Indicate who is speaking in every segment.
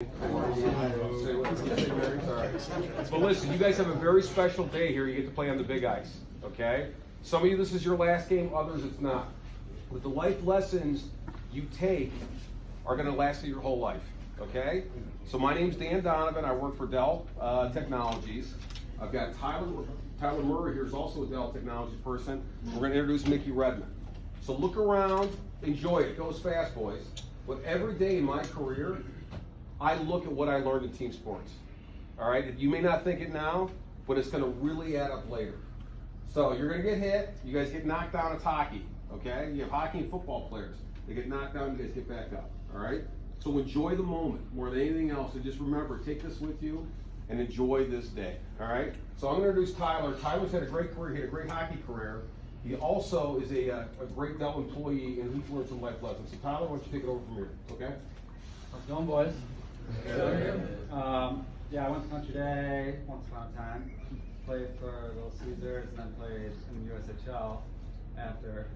Speaker 1: But listen, you guys have a very special day here. You get to play on the big ice, okay? Some of you, this is your last game. Others, it's not. But the life lessons you take are going to last you your whole life, okay? So my name's Dan Donovan. I work for Dell Technologies. I've got Tyler Murray here is also a Dell Technologies person. We're going to introduce Mickey Redmond. So look around, enjoy it. It goes fast, boys. But every day in my career, I look at what I learned in team sports. All right, you may not think it now, but it's going to really add up later. So you're going to get hit. You guys get knocked down. It's hockey. Okay, you have hockey and football players. They get knocked down. You guys get back up. All right. So enjoy the moment more than anything else, and just remember, take this with you and enjoy this day. All right. So I'm going to introduce Tyler. Tyler's had a great career. He had a great hockey career. He also is a great Dell employee, and he's learned some life lessons. So Tyler, why don't you take it over from here? Okay.
Speaker 2: How's it going, boys? Yeah, I went to Country Day once upon a time. Played for Little Caesars, and then played in the USHL after.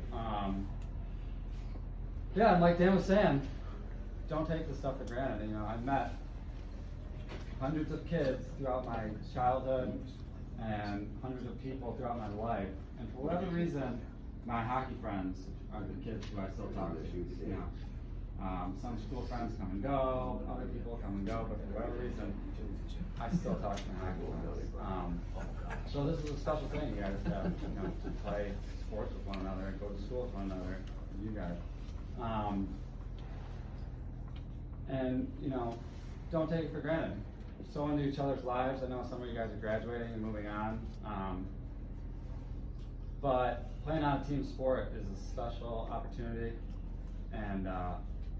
Speaker 2: Yeah, and like Dan was saying, don't take this stuff for granted. You know, I've met hundreds of kids throughout my childhood and hundreds of people throughout my life. And for whatever reason, my hockey friends are the kids who I still talk to. You know. Some school friends come and go, other people come and go, but for whatever reason, I still talk to my hockey friends. So this is a special thing, you guys, to play sports with one another, go to school with one another, you guys. And, don't take it for granted. So into each other's lives. I know some of you guys are graduating and moving on. But playing on a team sport is a special opportunity, and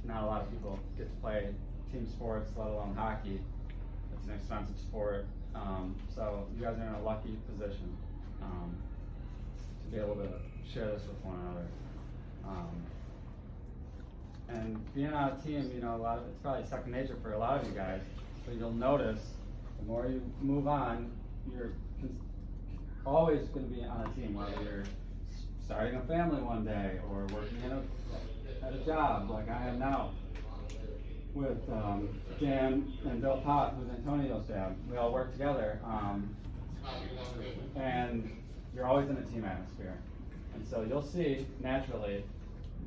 Speaker 2: not a lot of people get to play team sports, let alone hockey. It's an expensive sport. So you guys are in a lucky position to be able to share this with one another. And being on a team, it's probably second nature for a lot of you guys, but you'll notice the more you move on, you're always going to be on a team, whether you're starting a family one day or working at a job like I am now with Dan and Bill Pott, who's Antonio's dad. We all work together, and you're always in a team atmosphere. And so you'll see naturally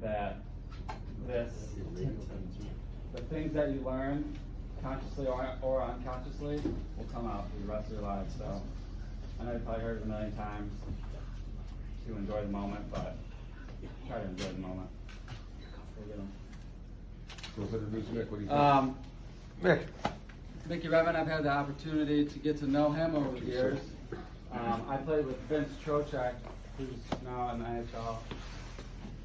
Speaker 2: that the things that you learn consciously or unconsciously will come out for the rest of your lives. So I know you've probably heard it a million times to enjoy the moment, but try to enjoy the moment.
Speaker 1: Mick.
Speaker 2: Mickey Redmond, I've had the opportunity to get to know him over the years. I played with Vince Trocheck, who's now in the NHL.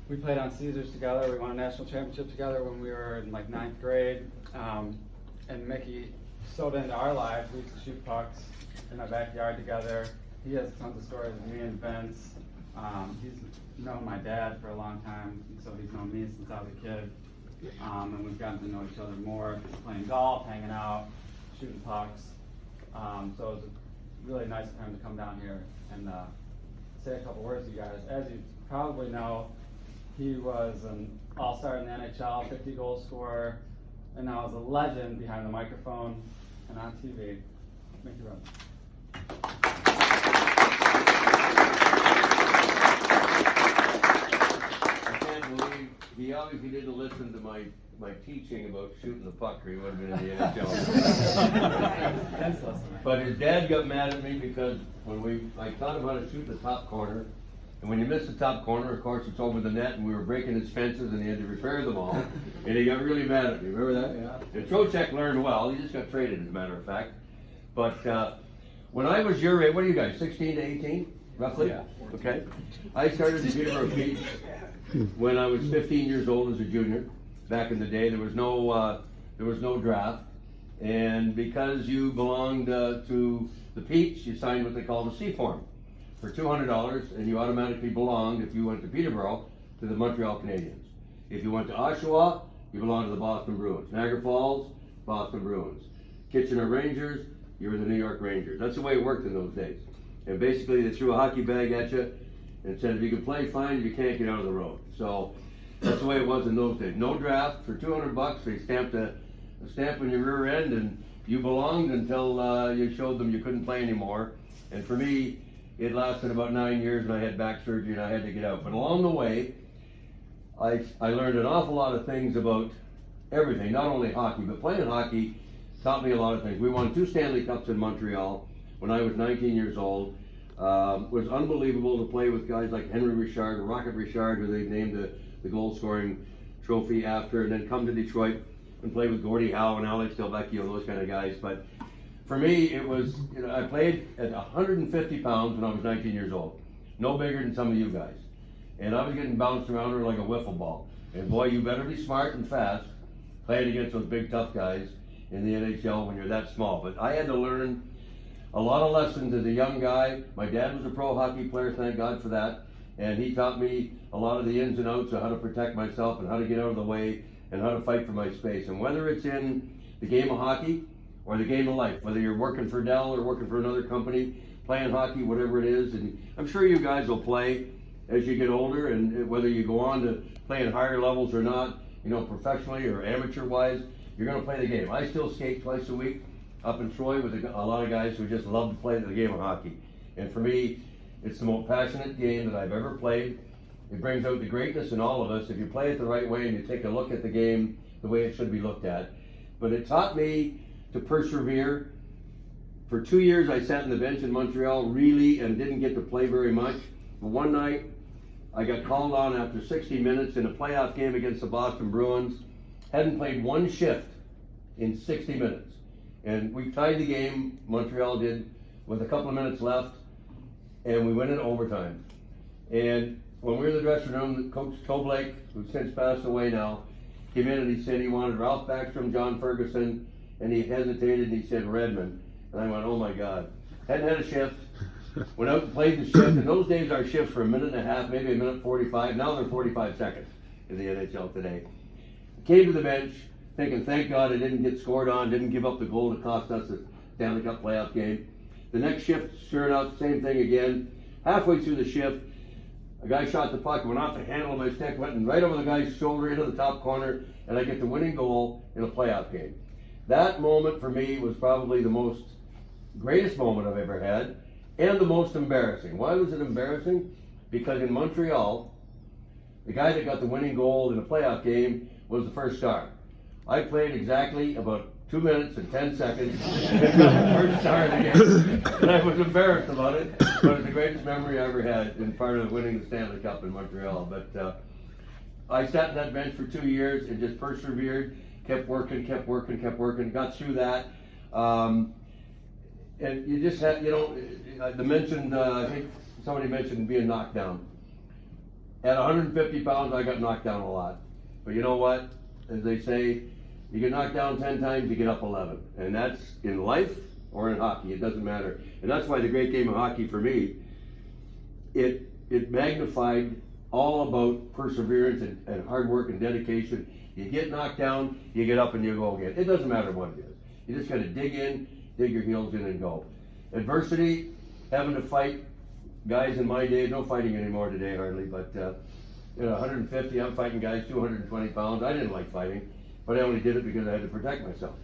Speaker 2: We played on Caesars together. We won a national championship together when we were in like 9th grade. And Mickey sewed into our lives. We used to shoot pucks in our backyard together. He has tons of stories of me and Vince. He's known my dad for a long time, so he's known me since I was a kid. And we've gotten to know each other more, playing golf, hanging out, shooting pucks. So it was a really nice time to come down here and say a couple words to you guys. As you probably know, he was an all-star in the NHL, 50-goal scorer, and now is a legend behind the microphone and on TV. Mickey Redmond.
Speaker 3: I can't believe he obviously didn't listen to my teaching about shooting the puck, or he would have been in the NHL. But his dad got mad at me because I taught him how to shoot the top corner, and when you miss the top corner, of course, it's over the net, and we were breaking his fences, and he had to repair them all, and he got really mad at me. Remember that? Yeah. And Trocheck learned well. He just got traded, as a matter of fact. But when I was your age, what are you guys, 16 to 18, roughly?
Speaker 2: Yeah.
Speaker 3: Okay. I started in Peterborough Beach when I was 15 years old as a junior. Back in the day, there was no draft, and because you belonged to the Peach, you signed what they call the C form for $200, and you automatically belonged, if you went to Peterborough, to the Montreal Canadiens. If you went to Oshawa, you belonged to the Boston Bruins. Niagara Falls, Boston Bruins. Kitchener Rangers, you were the New York Rangers. That's the way it worked in those days. And basically, they threw a hockey bag at you and said, if you can play, fine. If you can't, get out of the road. So that's the way it was in those days. No draft. For $200, they stamped a a stamp on your rear end, and you belonged until you showed them you couldn't play anymore. And for me, it lasted about 9 years, and I had back surgery, and I had to get out. But along the way, I learned an awful lot of things about everything, not only hockey, but playing hockey taught me a lot of things. We won 2 Stanley Cups in Montreal when I was 19 years old. It was unbelievable to play with guys like Henry Richard, Rocket Richard, who they named the goal scoring trophy after, and then come to Detroit and play with Gordie Howe and Alex Delvecchio and those kind of guys. But for me, it was, I played at 150 pounds when I was 19 years old. No bigger than some of you guys. And I was getting bounced around like a wiffle ball. And boy, you better be smart and fast playing against those big tough guys in the NHL when you're that small. But I had to learn a lot of lessons as a young guy. My dad was a pro hockey player, thank God for that. And he taught me a lot of the ins and outs of how to protect myself and how to get out of the way and how to fight for my space. And whether it's in the game of hockey or the game of life, whether you're working for Dell or working for another company, playing hockey, whatever it is, and I'm sure you guys will play as you get older, and whether you go on to play in higher levels or not, professionally or amateur-wise, you're going to play the game. I still skate twice a week up in Troy with a lot of guys who just love to play the game of hockey. And for me, it's the most passionate game that I've ever played. It brings out the greatness in all of us if you play it the right way and you take a look at the game the way it should be looked at. But it taught me to persevere. For 2 years I sat on the bench in Montreal really and didn't get to play very much. But one night I got called on after 60 minutes in a playoff game against the Boston Bruins. Hadn't played one shift in 60 minutes. And we tied the game, Montreal did, with a couple of minutes left, and we went in overtime. And when we were in the dressing room, Coach Toblake, who's since passed away now, came in and he said he wanted Ralph Backstrom, John Ferguson, and he hesitated and he said Redmond. And I went, oh my God. Hadn't had a shift. Went out and played the shift. In those days, our shifts were a minute and a half, maybe a minute 45. Now they're 45 seconds in the NHL today. Came to the bench thinking, thank God I didn't get scored on, didn't give up the goal that cost us the Stanley Cup playoff game. The next shift, sure enough, same thing again. Halfway through the shift, a guy shot the puck, went off the handle of my stick, went right over the guy's shoulder into the top corner, and I get the winning goal in a playoff game. That moment for me was probably the greatest moment I've ever had, and the most embarrassing. Why was it embarrassing? Because in Montreal, the guy that got the winning goal in a playoff game was the first star. I played exactly about 2 minutes and 10 seconds and got the first star of the game. And I was embarrassed about it, but it's the greatest memory I ever had in part of winning the Stanley Cup in Montreal. But I sat on that bench for 2 years and just persevered, kept working, got through that. And you just had, I think somebody mentioned being knocked down. At 150 pounds, I got knocked down a lot. But you know what? As they say, you get knocked down 10 times, you get up 11. And that's in life or in hockey, it doesn't matter. And that's why the great game of hockey for me, it magnified all about perseverance and hard work and dedication. You get knocked down, you get up and you go again. It doesn't matter what it is. You just gotta dig in, dig your heels in and go. Adversity, having to fight, guys in my day, no fighting anymore today hardly, but 150, I'm fighting guys 220 pounds. I didn't like fighting, but I only did it because I had to protect myself.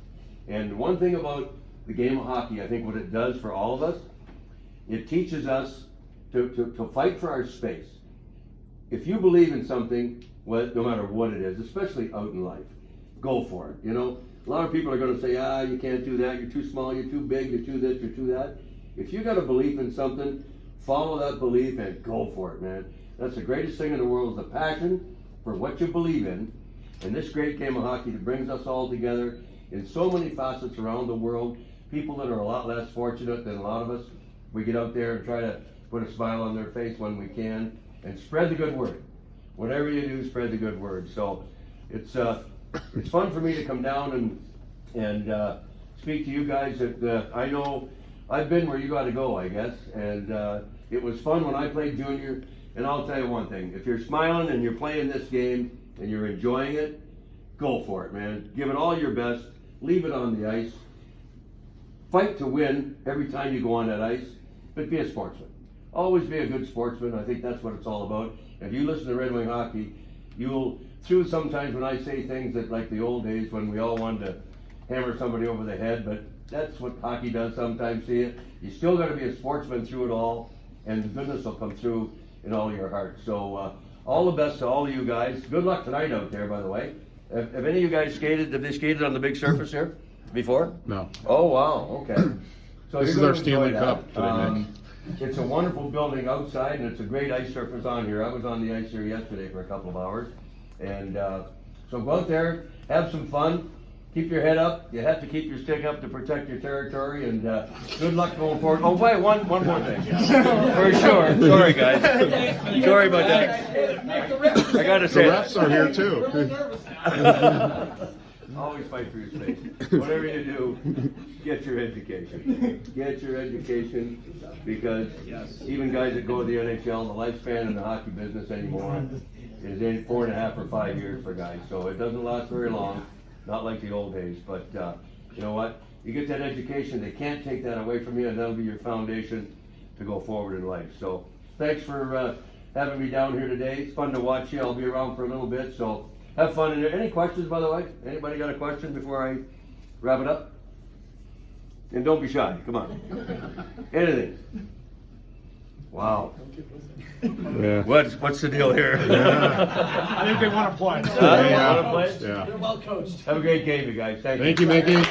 Speaker 3: And one thing about the game of hockey, I think what it does for all of us, it teaches us to fight for our space. If you believe in something, no matter what it is, especially out in life, go for it. A lot of people are going to say, you can't do that, you're too small, you're too big, you're too this, you're too that. If you got a belief in something, follow that belief and go for it, man. That's the greatest thing in the world, is the passion for what you believe in. And this great game of hockey that brings us all together in so many facets around the world, people that are a lot less fortunate than a lot of us, we get out there and try to put a smile on their face when we can and spread the good word. Whatever you do, spread the good word. So it's fun for me to come down and speak to you guys that I know I've been where you got to go, I guess. And it was fun when I played junior. And I'll tell you one thing, if you're smiling and you're playing this game and you're enjoying it, go for it, man. Give it all your best. Leave it on the ice. Fight to win every time you go on that ice, but be a sportsman. Always be a good sportsman. I think that's what it's all about. If you listen to Red Wing Hockey, you'll, through sometimes when I say things that like the old days when we all wanted to hammer somebody over the head, but that's what hockey does sometimes, see it. You still gotta be a sportsman through it all, and the goodness will come through in all your heart. So, all the best to all of you guys. Good luck tonight out there, by the way. Have any of you guys skated, have they skated on the big surface here before?
Speaker 4: No.
Speaker 3: Oh, wow, okay. So
Speaker 4: This
Speaker 3: you're
Speaker 4: is our
Speaker 3: gonna enjoy
Speaker 4: Stanley
Speaker 3: that.
Speaker 4: Cup today, Nick.
Speaker 3: It's a wonderful building outside, and it's a great ice surface on here. I was on the ice here yesterday for a couple of hours. And, so go out there, have some fun, keep your head up. You have to keep your stick up to protect your territory, and, good luck going forward. Oh, wait, one more thing. For sure. Sorry, guys. Sorry about that. I gotta
Speaker 4: The
Speaker 3: say.
Speaker 4: refs are here too.
Speaker 3: Always fight for your space. Whatever you do, get your education. Get your education, because even guys that go to the NHL, the lifespan in the hockey business anymore is in 4.5 or 5 years for guys. So it doesn't last very long, not like the old days. But you know what? You get that education, they can't take that away from you, and that'll be your foundation to go forward in life. So thanks for having me down here today. It's fun to watch you. I'll be around for a little bit, so have fun in there. Any questions, by the way? Anybody got a question before I wrap it up? And don't be shy, come on. Anything? Wow.
Speaker 4: Yeah.
Speaker 3: What's the deal here?
Speaker 5: I think they want to play.
Speaker 3: Wanna play?
Speaker 4: Yeah.
Speaker 5: They're well coached.
Speaker 3: Have a great game, you guys. Thank you.
Speaker 4: Thank you, Mickey.